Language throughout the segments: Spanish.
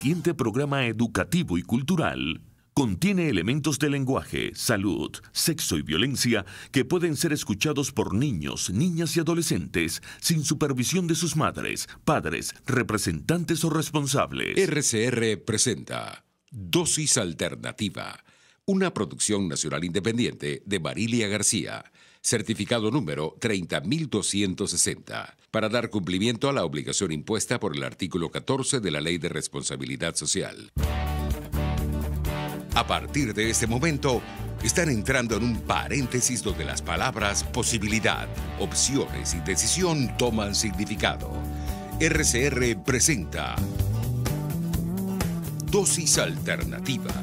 siguiente programa educativo y cultural contiene elementos de lenguaje, salud, sexo y violencia que pueden ser escuchados por niños, niñas y adolescentes sin supervisión de sus madres, padres, representantes o responsables. RCR presenta Dosis Alternativa, una producción nacional independiente de Marilia García, certificado número 30260, para dar cumplimiento a la obligación impuesta por el artículo 14 de la Ley de Responsabilidad Social. A partir de este momento, están entrando en un paréntesis donde las palabras posibilidad, opciones y decisión toman significado. RCR presenta Dosis Alternativa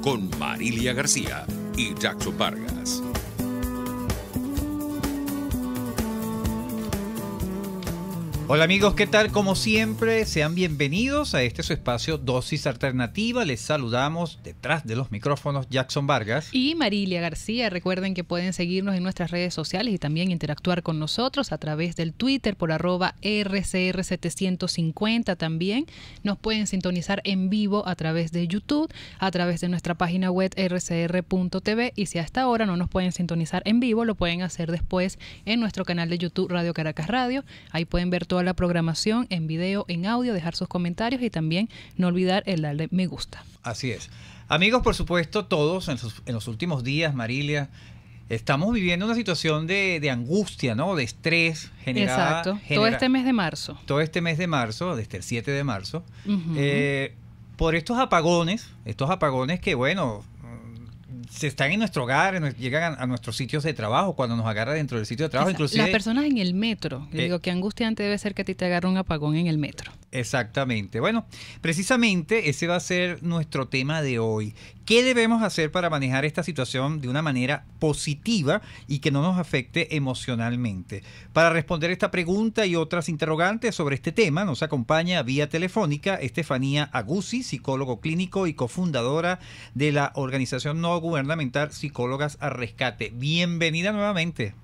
con Marilia García y Jackson Vargas. Hola amigos, ¿qué tal? Como siempre, sean bienvenidos a este su espacio Dosis Alternativa. Les saludamos detrás de los micrófonos Jackson Vargas y Marilia García. Recuerden que pueden seguirnos en nuestras redes sociales y también interactuar con nosotros a través del Twitter por @RCR750 también. Nos pueden sintonizar en vivo a través de YouTube, a través de nuestra página web rcr.tv, y si hasta ahora no nos pueden sintonizar en vivo, lo pueden hacer después en nuestro canal de YouTube Radio Caracas Radio. Ahí pueden ver toda la programación en video, en audio, dejar sus comentarios y también no olvidar el darle me gusta. Así es. Amigos, por supuesto, todos en los últimos días, Marilia, estamos viviendo una situación de angustia, ¿no? De estrés generada. Exacto. Todo este mes de marzo. Todo este mes de marzo, desde el 7 de marzo, por estos apagones que, bueno, se están en nuestro hogar, llegan a nuestros sitios de trabajo, cuando nos agarra dentro del sitio de trabajo. Inclusive las personas en el metro. Yo digo, qué angustiante debe ser que a ti te agarre un apagón en el metro. Exactamente. Bueno, precisamente ese va a ser nuestro tema de hoy. ¿Qué debemos hacer para manejar esta situación de una manera positiva y que no nos afecte emocionalmente? Para responder esta pregunta y otras interrogantes sobre este tema, nos acompaña vía telefónica Estefanía Aguzzi, psicólogo clínico y cofundadora de la organización no gubernamental Psicólogas al Rescate. Bienvenida nuevamente.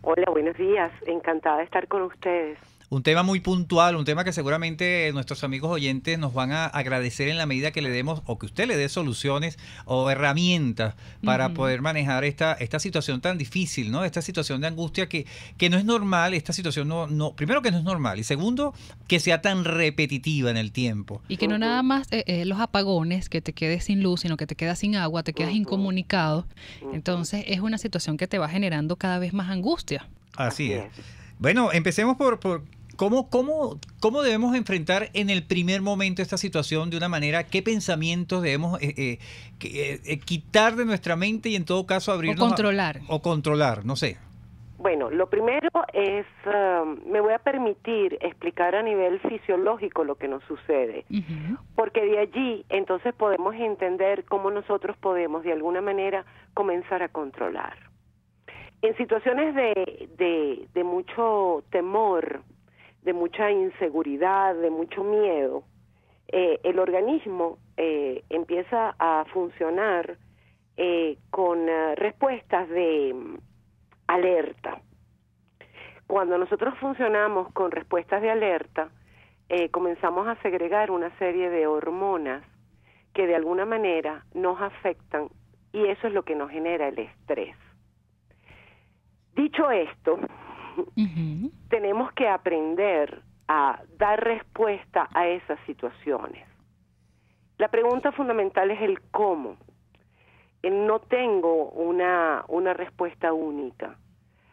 Hola, buenos días. Encantada de estar con ustedes. Un tema muy puntual, un tema que seguramente nuestros amigos oyentes nos van a agradecer en la medida que le demos o que usted le dé soluciones o herramientas para poder manejar esta situación tan difícil, ¿no? Esta situación de angustia que no es normal, esta situación no, primero que no es normal y segundo que sea tan repetitiva en el tiempo. Y que no nada más los apagones, que te quedes sin luz, sino que te quedas sin agua, te quedas incomunicado. Entonces es una situación que te va generando cada vez más angustia. Así es. Bueno, empecemos por ¿Cómo debemos enfrentar en el primer momento esta situación de una manera? ¿Qué pensamientos debemos quitar de nuestra mente y en todo caso abrirnos? O controlar, no sé. Bueno, lo primero es, me voy a permitir explicar a nivel fisiológico lo que nos sucede, porque de allí entonces podemos entender cómo nosotros podemos de alguna manera comenzar a controlar. En situaciones de mucho temor, de mucha inseguridad, de mucho miedo, el organismo empieza a funcionar con respuestas de alerta. Cuando nosotros funcionamos con respuestas de alerta, comenzamos a segregar una serie de hormonas que de alguna manera nos afectan y eso es lo que nos genera el estrés. Dicho esto, tenemos que aprender a dar respuesta a esas situaciones. La pregunta fundamental es el cómo. No tengo una respuesta única.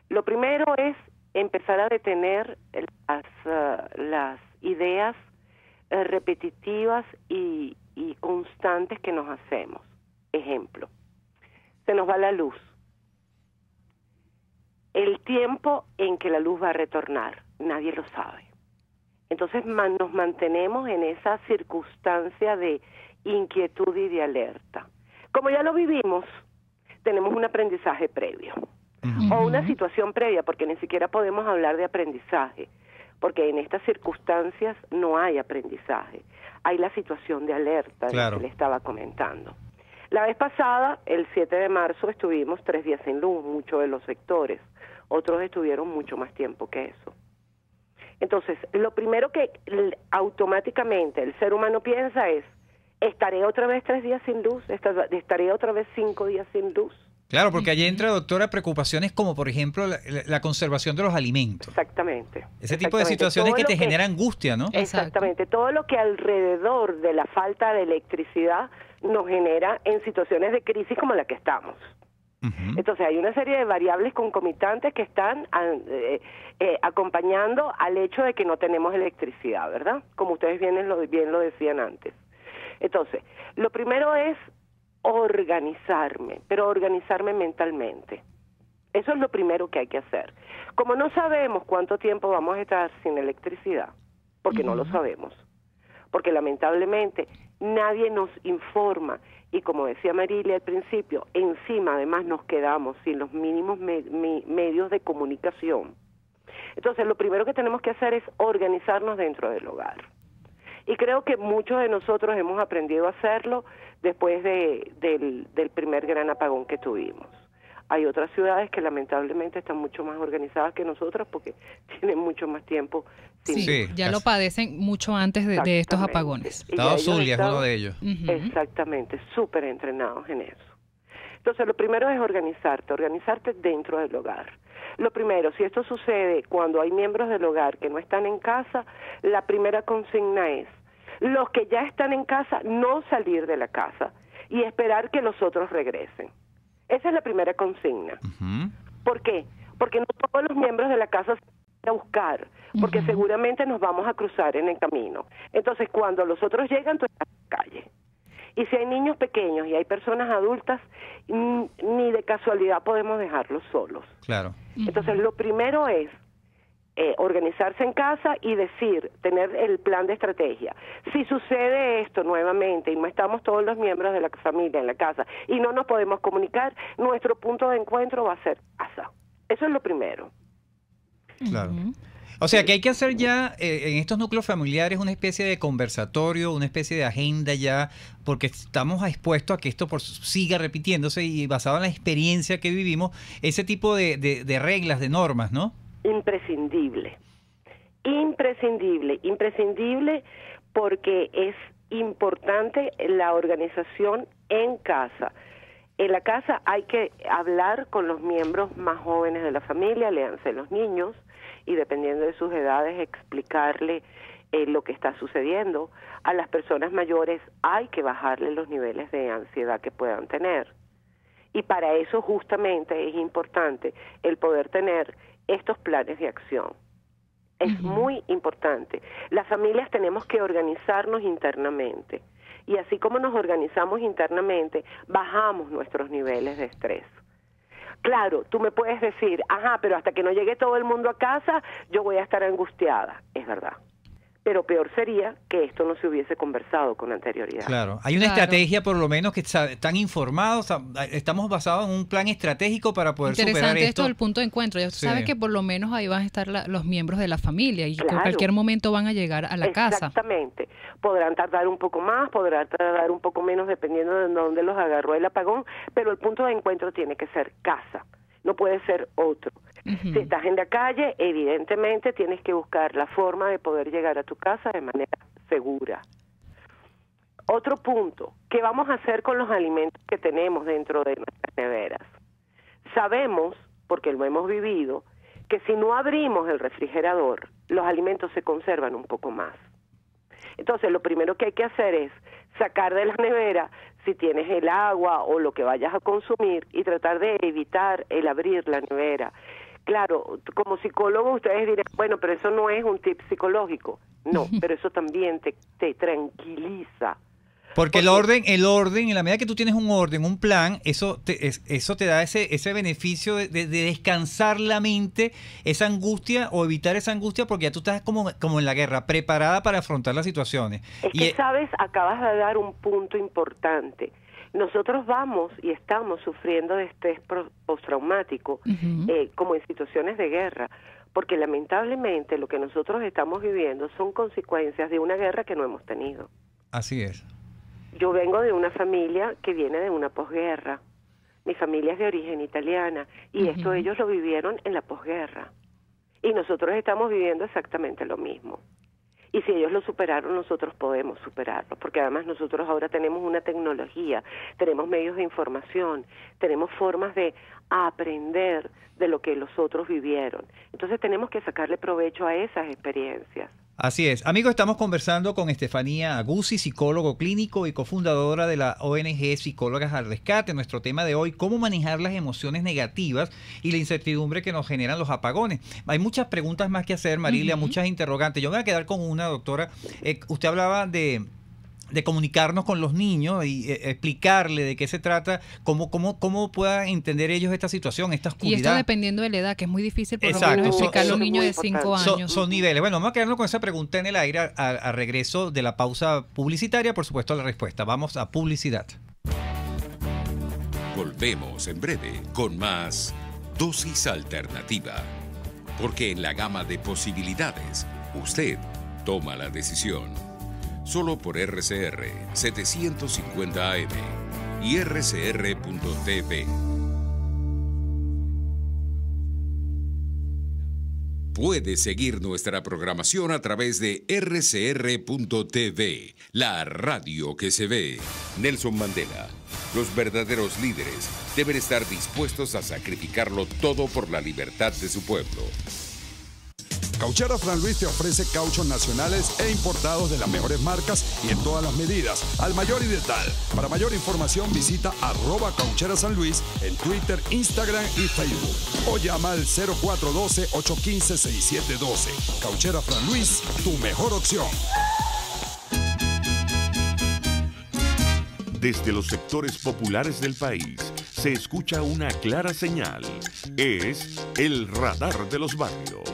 Lo primero es empezar a detener las ideas repetitivas y constantes que nos hacemos. Ejemplo, se nos va la luz. El tiempo en que la luz va a retornar, nadie lo sabe. Entonces nos mantenemos en esa circunstancia de inquietud y de alerta. Como ya lo vivimos, tenemos un aprendizaje previo o una situación previa, porque ni siquiera podemos hablar de aprendizaje, porque en estas circunstancias no hay aprendizaje. Hay la situación de alerta que le estaba comentando. La vez pasada, el 7 de marzo, estuvimos 3 días sin luz, muchos de los sectores. Otros estuvieron mucho más tiempo que eso. Entonces, lo primero que automáticamente el ser humano piensa es, estaré otra vez 3 días sin luz, estaré otra vez 5 días sin luz. Claro, porque allí entra, doctora, preocupaciones como, por ejemplo, la conservación de los alimentos. Exactamente. Ese tipo de situaciones que te genera angustia, ¿no? Exactamente. Todo lo que alrededor de la falta de electricidad nos genera en situaciones de crisis como la que estamos. Entonces hay una serie de variables concomitantes que están acompañando al hecho de que no tenemos electricidad, ¿verdad? Como ustedes bien lo decían antes. Entonces, lo primero es organizarme, pero organizarme mentalmente. Eso es lo primero que hay que hacer. Como no sabemos cuánto tiempo vamos a estar sin electricidad, porque no lo sabemos, porque lamentablemente nadie nos informa, y como decía Marilia al principio, encima además nos quedamos sin los mínimos medios de comunicación. Entonces lo primero que tenemos que hacer es organizarnos dentro del hogar. Y creo que muchos de nosotros hemos aprendido a hacerlo después del primer gran apagón que tuvimos. Hay otras ciudades que lamentablemente están mucho más organizadas que nosotras porque tienen mucho más tiempo. Sí, ya lo padecen mucho antes de estos apagones. Estado Zulia es uno de ellos. Exactamente, súper entrenados en eso. Entonces, lo primero es organizarte dentro del hogar. Lo primero, si esto sucede cuando hay miembros del hogar que no están en casa, la primera consigna es, los que ya están en casa, no salir de la casa y esperar que los otros regresen. Esa es la primera consigna. ¿Por qué? Porque no todos los miembros de la casa se van a buscar, porque seguramente nos vamos a cruzar en el camino. Entonces, cuando los otros llegan, tú estás en la calle. Y si hay niños pequeños y hay personas adultas, ni de casualidad podemos dejarlos solos. Claro. Entonces, lo primero es organizarse en casa y tener el plan de estrategia. Si sucede esto nuevamente y no estamos todos los miembros de la familia en la casa y no nos podemos comunicar, nuestro punto de encuentro va a ser casa. Eso es lo primero. Claro. O sea, que hay que hacer ya en estos núcleos familiares una especie de conversatorio, una especie de agenda ya, porque estamos expuestos a que esto siga repitiéndose y basado en la experiencia que vivimos, ese tipo de reglas, de normas, ¿no? Imprescindible porque es importante la organización en casa. En la casa hay que hablar con los miembros más jóvenes de la familia, léanse los niños, y dependiendo de sus edades explicarle lo que está sucediendo. A las personas mayores hay que bajarle los niveles de ansiedad que puedan tener. Y para eso justamente es importante el poder tener estos planes de acción. Es muy importante. Las familias tenemos que organizarnos internamente. Y así como nos organizamos internamente, bajamos nuestros niveles de estrés. Claro, tú me puedes decir, pero hasta que no llegue todo el mundo a casa, yo voy a estar angustiada. Es verdad. Pero peor sería que esto no se hubiese conversado con anterioridad. Claro, hay una estrategia por lo menos que están informados, estamos basados en un plan estratégico para poder superar esto. Interesante esto del punto de encuentro, ya sabes que por lo menos ahí van a estar los miembros de la familia y que en cualquier momento van a llegar a la casa. Exactamente, podrán tardar un poco más, podrán tardar un poco menos dependiendo de dónde los agarró el apagón, pero el punto de encuentro tiene que ser casa, no puede ser otro. Si estás en la calle, evidentemente tienes que buscar la forma de poder llegar a tu casa de manera segura. Otro punto, ¿qué vamos a hacer con los alimentos que tenemos dentro de nuestras neveras? Sabemos, porque lo hemos vivido, que si no abrimos el refrigerador, los alimentos se conservan un poco más. Entonces, lo primero que hay que hacer es sacar de la nevera si tienes el agua o lo que vayas a consumir y tratar de evitar el abrir la nevera. Claro, como psicólogo ustedes dirán, bueno, pero eso no es un tip psicológico. No, pero eso también te tranquiliza. Porque el orden, en la medida que tú tienes un orden, un plan, eso te da ese beneficio de descansar la mente, esa angustia o evitar esa angustia, porque ya tú estás como en la guerra, preparada para afrontar las situaciones. Es que, ¿sabes? Acabas de dar un punto importante. Nosotros vamos y estamos sufriendo de estrés postraumático como en situaciones de guerra, porque lamentablemente lo que nosotros estamos viviendo son consecuencias de una guerra que no hemos tenido. Así es. Yo vengo de una familia que viene de una posguerra. Mi familia es de origen italiana y esto ellos lo vivieron en la posguerra. Y nosotros estamos viviendo exactamente lo mismo. Y si ellos lo superaron, nosotros podemos superarlo, porque además nosotros ahora tenemos una tecnología, tenemos medios de información, tenemos formas de aprender de lo que los otros vivieron. Entonces tenemos que sacarle provecho a esas experiencias. Así es. Amigos, estamos conversando con Estefanía Guzzi, psicólogo clínico y cofundadora de la ONG Psicólogas al Rescate. Nuestro tema de hoy, cómo manejar las emociones negativas y la incertidumbre que nos generan los apagones. Hay muchas preguntas más que hacer, Marilia, muchas interrogantes. Yo me voy a quedar con una, doctora. Usted hablaba de comunicarnos con los niños y explicarle de qué se trata, cómo puedan entender ellos esta situación, esta oscuridad. Y esto dependiendo de la edad, que es muy difícil por lo menos explicarle a un niño de 5 años. Son niveles. Bueno, vamos a quedarnos con esa pregunta en el aire a regreso de la pausa publicitaria, por supuesto, la respuesta. Vamos a publicidad. Volvemos en breve con más Dosis Alternativa. Porque en la gama de posibilidades, usted toma la decisión. Solo por RCR 750 AM y rcr.tv. Puede seguir nuestra programación a través de rcr.tv, la radio que se ve. Nelson Mandela. Los verdaderos líderes deben estar dispuestos a sacrificarlo todo por la libertad de su pueblo. Cauchera Fran Luis te ofrece cauchos nacionales e importados de las mejores marcas y en todas las medidas, al mayor y de tal. Para mayor información visita @CaucheraSanLuis en Twitter, Instagram y Facebook. O llama al 0412-815-6712. Cauchera Fran Luis, tu mejor opción. Desde los sectores populares del país se escucha una clara señal. Es el radar de los barrios.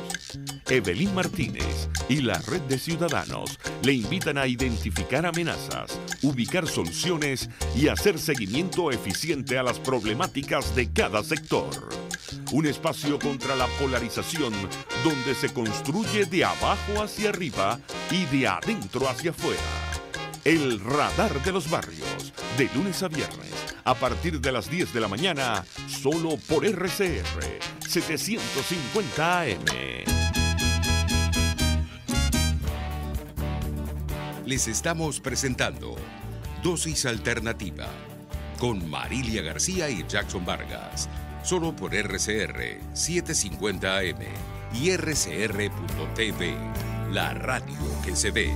Evelyn Martínez y la Red de Ciudadanos le invitan a identificar amenazas, ubicar soluciones y hacer seguimiento eficiente a las problemáticas de cada sector. Un espacio contra la polarización donde se construye de abajo hacia arriba y de adentro hacia afuera. El radar de los barrios, de lunes a viernes, a partir de las 10 de la mañana, solo por RCR 750 AM. Les estamos presentando Dosis Alternativa con Marilia García y Jackson Vargas, solo por RCR 750 AM y rcr.tv, la radio que se ve.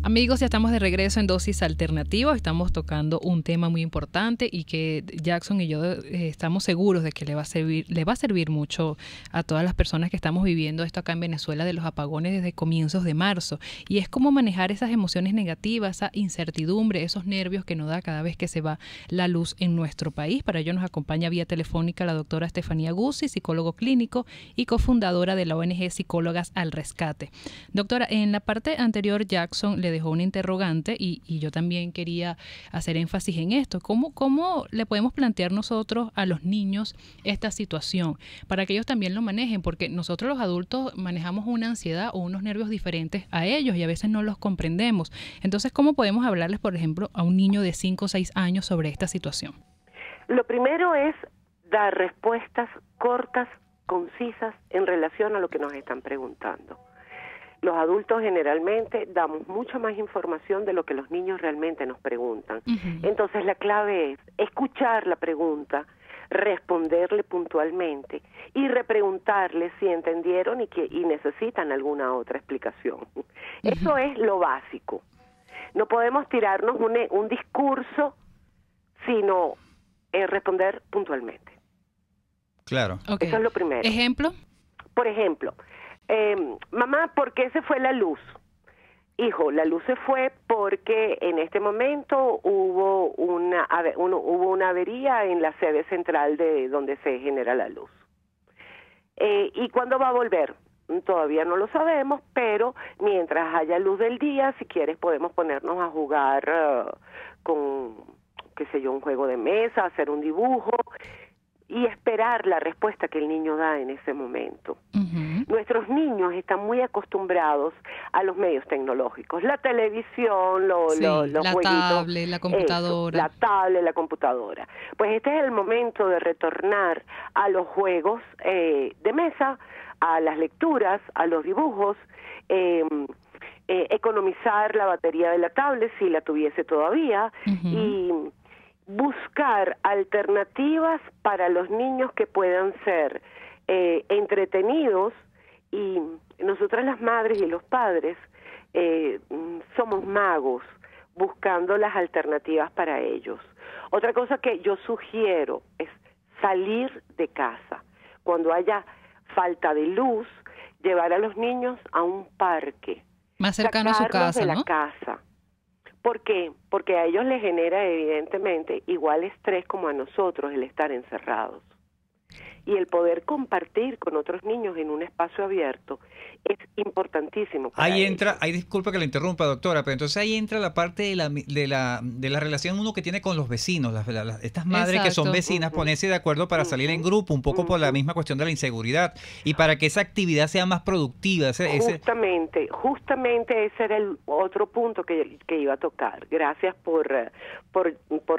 Amigos, ya estamos de regreso en Dosis Alternativa. Estamos tocando un tema muy importante y que Jackson y yo estamos seguros de que le va a servir mucho a todas las personas que estamos viviendo esto acá en Venezuela de los apagones desde comienzos de marzo. Y es cómo manejar esas emociones negativas, esa incertidumbre, esos nervios que nos da cada vez que se va la luz en nuestro país. Para ello nos acompaña vía telefónica la doctora Estefanía Guzzi, psicólogo clínico y cofundadora de la ONG Psicólogas al Rescate. Doctora, en la parte anterior Jackson le dejó una interrogante y yo también quería hacer énfasis en esto. ¿Cómo le podemos plantear nosotros a los niños esta situación para que ellos también lo manejen? Porque nosotros los adultos manejamos una ansiedad o unos nervios diferentes a ellos y a veces no los comprendemos. Entonces, ¿cómo podemos hablarles, por ejemplo, a un niño de 5 o 6 años sobre esta situación? Lo primero es dar respuestas cortas, concisas, en relación a lo que nos están preguntando. Los adultos generalmente damos mucha más información de lo que los niños realmente nos preguntan. Entonces la clave es escuchar la pregunta, responderle puntualmente y repreguntarle si entendieron y necesitan alguna otra explicación. Eso es lo básico. No podemos tirarnos un discurso, sino responder puntualmente. Claro. Okay. Eso es lo primero. ¿Ejemplo? Por ejemplo, mamá, ¿por qué se fue la luz? Hijo, la luz se fue porque en este momento hubo una avería en la sede central de donde se genera la luz. ¿Y cuándo va a volver? Todavía no lo sabemos, pero mientras haya luz del día, si quieres podemos ponernos a jugar con, qué sé yo, un juego de mesa, hacer un dibujo y esperar la respuesta que el niño da en ese momento. Nuestros niños están muy acostumbrados a los medios tecnológicos, la televisión, los jueguitos, la tablet, la computadora. La tablet, la computadora. Pues este es el momento de retornar a los juegos de mesa, a las lecturas, a los dibujos, economizar la batería de la tablet si la tuviese todavía, y buscar alternativas para los niños que puedan ser entretenidos, y nosotras las madres y los padres somos magos buscando las alternativas para ellos. Otra cosa que yo sugiero es salir de casa. Cuando haya falta de luz, llevar a los niños a un parque. Más cercano a su casa, de la ¿no? casa. ¿Por qué? Porque a ellos les genera evidentemente igual estrés como a nosotros el estar encerrados. Y el poder compartir con otros niños en un espacio abierto es importantísimo para Ahí ellos. entra, ahí disculpa que la interrumpa, doctora, pero entonces ahí entra la parte de la relación uno que tiene con los vecinos, estas madres que son Exacto. vecinas, ponerse de acuerdo para salir en grupo, un poco por la misma cuestión de la inseguridad y para que esa actividad sea más productiva. Justamente ese era el otro punto que iba a tocar. Gracias por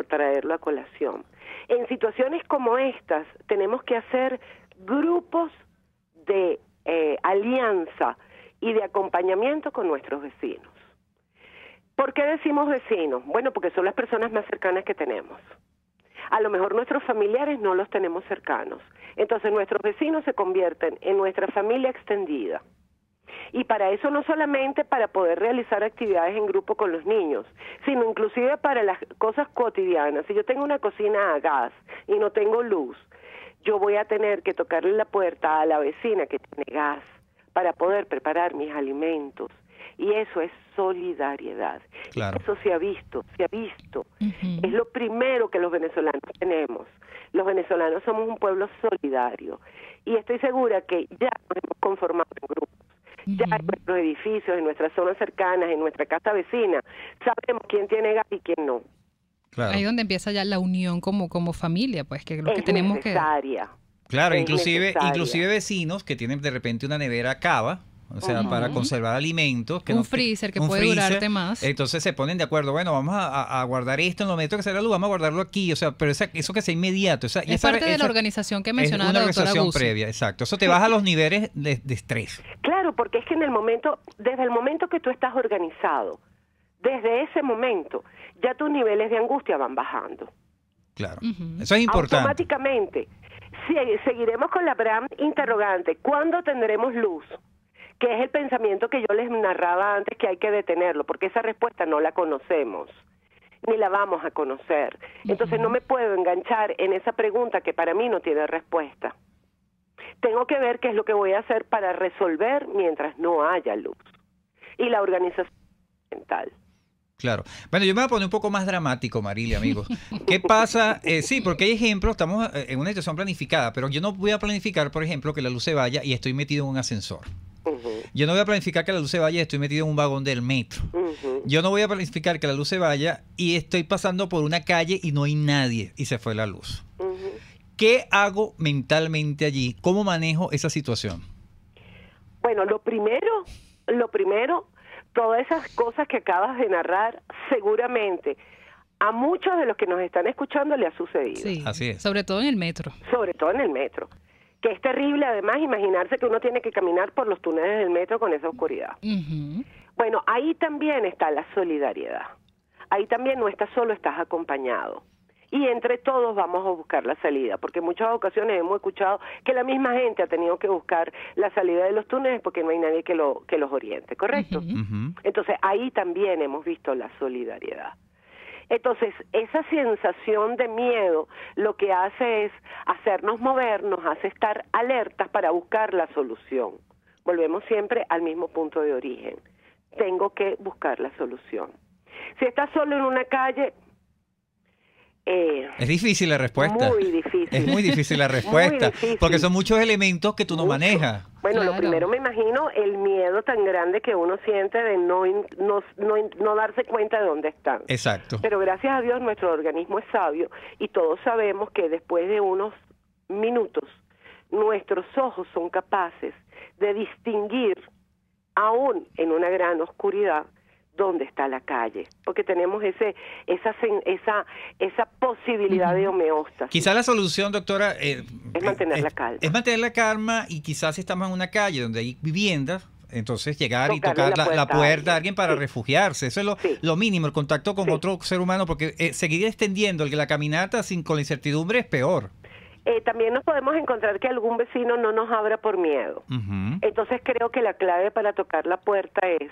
traerlo a colación. En situaciones como estas tenemos que hacer grupos de alianza y de acompañamiento con nuestros vecinos. ¿Por qué decimos vecinos? Bueno, porque son las personas más cercanas que tenemos. A lo mejor nuestros familiares no los tenemos cercanos. Entonces nuestros vecinos se convierten en nuestra familia extendida. Y para eso no solamente para poder realizar actividades en grupo con los niños, sino inclusive para las cosas cotidianas. Si yo tengo una cocina a gas y no tengo luz, yo voy a tener que tocarle la puerta a la vecina que tiene gas para poder preparar mis alimentos. Y eso es solidaridad. Claro. Eso se ha visto. Es lo primero que los venezolanos tenemos. Los venezolanos somos un pueblo solidario. Y estoy segura que ya nos hemos conformado en grupos. Ya en nuestros edificios, en nuestras zonas cercanas, en nuestra casa vecina, sabemos quién tiene gas y quién no. Claro. Ahí donde empieza ya la unión como familia, pues que es lo que Es tenemos necesaria. Claro, Es inclusive necesaria. vecinos que tienen de repente una nevera cava, o sea, para conservar alimentos. Un freezer que puede durarte más. Entonces se ponen de acuerdo, bueno, vamos a guardar esto en el momento que sale la luz, vamos a guardarlo aquí, o sea, pero eso que sea inmediato. Es parte de la organización que mencionaba la doctora organización Guzzi. previa, exacto. Eso te baja los niveles de estrés. Claro, porque es que desde el momento que tú estás organizado, desde ese momento, ya tus niveles de angustia van bajando. Claro, eso es importante. Automáticamente. Seguiremos con la gran interrogante, ¿cuándo tendremos luz? Que es el pensamiento que yo les narraba antes, que hay que detenerlo, porque esa respuesta no la conocemos, ni la vamos a conocer. Entonces no me puedo enganchar en esa pregunta que para mí no tiene respuesta. Tengo que ver qué es lo que voy a hacer para resolver mientras no haya luz. Y la organización mental. Claro. Bueno, yo me voy a poner un poco más dramático, Marilia, amigos. ¿Qué pasa? Sí, porque hay ejemplos, estamos en una situación planificada, pero yo no voy a planificar, por ejemplo, que la luz se vaya y estoy metido en un ascensor. Yo no voy a planificar que la luz se vaya y estoy metido en un vagón del metro. Yo no voy a planificar que la luz se vaya y estoy pasando por una calle y no hay nadie y se fue la luz. ¿Qué hago mentalmente allí? ¿Cómo manejo esa situación? Bueno, lo primero, todas esas cosas que acabas de narrar, seguramente a muchos de los que nos están escuchando le ha sucedido. Sí, así es. sobre todo en el metro. Sobre todo en el metro. Que es terrible, además, imaginarse que uno tiene que caminar por los túneles del metro con esa oscuridad. Bueno, ahí también está la solidaridad. Ahí también no estás solo, estás acompañado. Y entre todos vamos a buscar la salida, porque en muchas ocasiones hemos escuchado que la misma gente ha tenido que buscar la salida de los túneles porque no hay nadie que los oriente, ¿correcto? Entonces, ahí también hemos visto la solidaridad. Entonces, esa sensación de miedo lo que hace es hacernos movernos, hace estar alertas para buscar la solución. Volvemos siempre al mismo punto de origen. Tengo que buscar la solución. Si estás solo en una calle... es difícil la respuesta. Muy difícil. Es muy difícil la respuesta. Muy difícil. Porque son muchos elementos que tú no manejas. Bueno, Claro. Lo primero me imagino el miedo tan grande que uno siente de no darse cuenta de dónde están. Exacto. Pero gracias a Dios nuestro organismo es sabio y todos sabemos que después de unos minutos nuestros ojos son capaces de distinguir, aún en una gran oscuridad, dónde está la calle, porque tenemos esa posibilidad de homeostasis. Quizá la solución, doctora, es mantener la calma. Es mantener la calma, y quizás si estamos en una calle donde hay viviendas, entonces llegar y tocar la puerta a alguien para refugiarse. Eso es lo mínimo, el contacto con otro ser humano, porque seguir extendiendo la caminata con la incertidumbre es peor. También nos podemos encontrar que algún vecino no nos abra por miedo. Entonces creo que la clave para tocar la puerta es: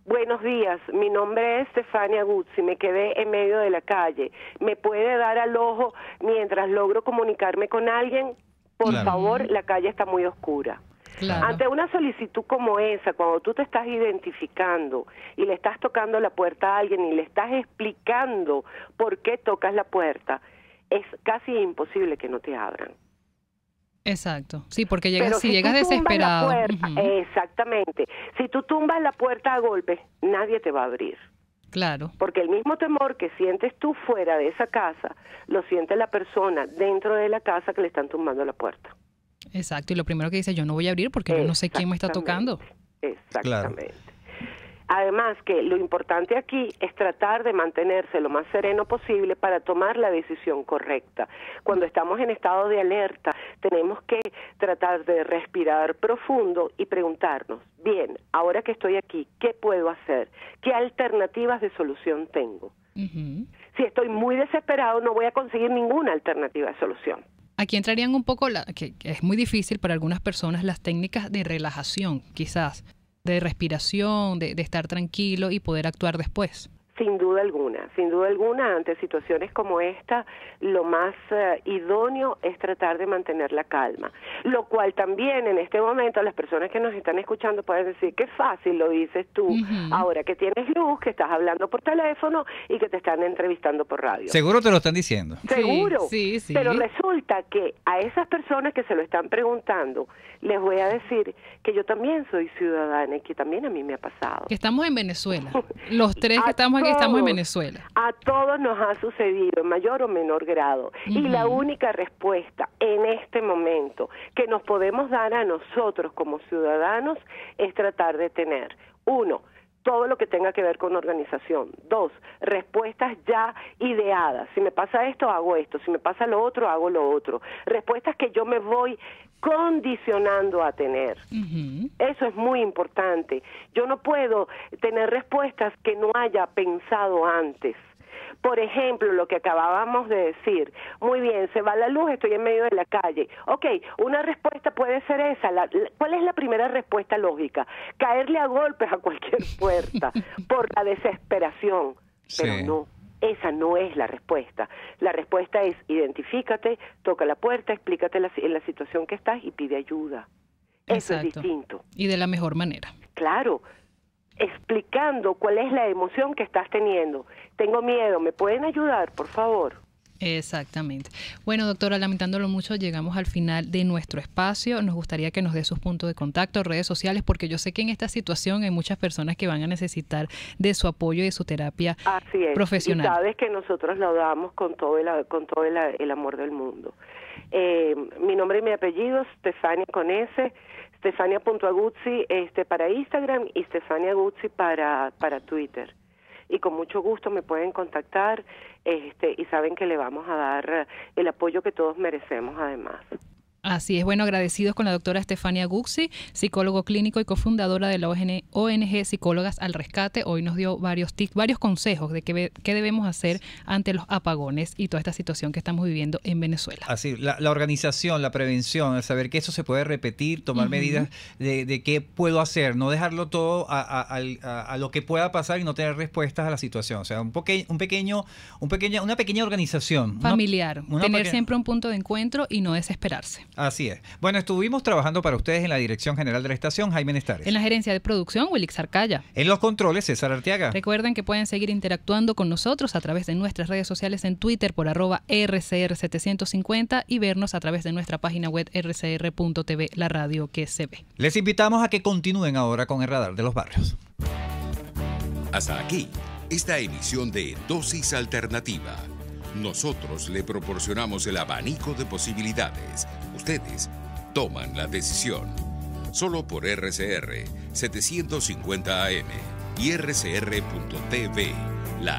buenos días, mi nombre es Stefania Guzzi, me quedé en medio de la calle, ¿me puede dar al ojo mientras logro comunicarme con alguien? Por favor, la calle está muy oscura. Claro. Ante una solicitud como esa, cuando tú te estás identificando y le estás tocando la puerta a alguien y le estás explicando por qué tocas la puerta, es casi imposible que no te abran. Exacto, sí, porque si llegas desesperado. Exactamente. Si tú tumbas la puerta a golpes, nadie te va a abrir. Claro. Porque el mismo temor que sientes tú fuera de esa casa, lo siente la persona dentro de la casa que le están tumbando la puerta. Exacto, y lo primero que dice: yo no voy a abrir porque yo no sé quién me está tocando. Exactamente. Claro. Además, que lo importante aquí es tratar de mantenerse lo más sereno posible para tomar la decisión correcta. Cuando estamos en estado de alerta, tenemos que tratar de respirar profundo y preguntarnos: bien, ahora que estoy aquí, ¿qué puedo hacer? ¿Qué alternativas de solución tengo? Si estoy muy desesperado, no voy a conseguir ninguna alternativa de solución. Aquí entrarían un poco, que es muy difícil para algunas personas, las técnicas de relajación, quizás, de respiración, de estar tranquilo y poder actuar después. Sin duda alguna, ante situaciones como esta, lo más idóneo es tratar de mantener la calma, lo cual también en este momento las personas que nos están escuchando pueden decir: qué fácil lo dices tú, ahora que tienes luz, que estás hablando por teléfono y que te están entrevistando por radio. Seguro te lo están diciendo. Seguro, sí. Pero resulta que a esas personas que se lo están preguntando, les voy a decir que yo también soy ciudadana y que también a mí me ha pasado. Que estamos en Venezuela. Los tres que estamos aquí estamos en Venezuela. A todos nos ha sucedido en mayor o menor grado. Y la única respuesta en este momento que nos podemos dar a nosotros como ciudadanos es tratar de tener, 1, todo lo que tenga que ver con organización. 2, respuestas ya ideadas. Si me pasa esto, hago esto. Si me pasa lo otro, hago lo otro. Respuestas que yo me voy condicionando a tener. Eso es muy importante. Yo no puedo tener respuestas que no haya pensado antes. Por ejemplo, lo que acabábamos de decir: muy bien, se va la luz, estoy en medio de la calle. Ok, una respuesta puede ser esa. ¿Cuál es la primera respuesta lógica? Caerle a golpes a cualquier puerta por la desesperación. Pero no, esa no es la respuesta. La respuesta es: identifícate, toca la puerta, explícate en la situación que estás y pide ayuda. Eso es distinto. Y de la mejor manera. Claro. Explicando cuál es la emoción que estás teniendo. Tengo miedo, ¿me pueden ayudar, por favor? Exactamente. Bueno, doctora, lamentándolo mucho, llegamos al final de nuestro espacio. Nos gustaría que nos dé sus puntos de contacto, redes sociales, porque yo sé que en esta situación hay muchas personas que van a necesitar de su apoyo y de su terapia profesional. Y sabes que nosotros lo damos con todo el amor del mundo. Mi nombre y mi apellido, Stefania con S, Stefania.aguzzi para Instagram y Stefania Guzzi para Twitter. Y con mucho gusto me pueden contactar y saben que le vamos a dar el apoyo que todos merecemos además. Así es, bueno, agradecidos con la doctora Stefania Guzzi, psicólogo clínico y cofundadora de la ONG Psicólogas al Rescate. Hoy nos dio varios tips, varios consejos de qué debemos hacer ante los apagones y toda esta situación que estamos viviendo en Venezuela. Así, la organización, la prevención, el saber que eso se puede repetir, tomar medidas de qué puedo hacer, no dejarlo todo a lo que pueda pasar y no tener respuestas a la situación. O sea, una pequeña organización. Familiar, tener siempre un punto de encuentro y no desesperarse. Así es. Bueno, estuvimos trabajando para ustedes en la Dirección General de la Estación, Jaime Nestares. En la Gerencia de Producción, Wilix Arcaya. En los controles, César Arteaga. Recuerden que pueden seguir interactuando con nosotros a través de nuestras redes sociales en Twitter por @RCR750 y vernos a través de nuestra página web rcr.tv, la radio que se ve. Les invitamos a que continúen ahora con el Radar de los Barrios. Hasta aquí, esta emisión de Dosis Alternativa. Nosotros le proporcionamos el abanico de posibilidades. Ustedes toman la decisión. Solo por RCR 750 AM. y rcr.tv. La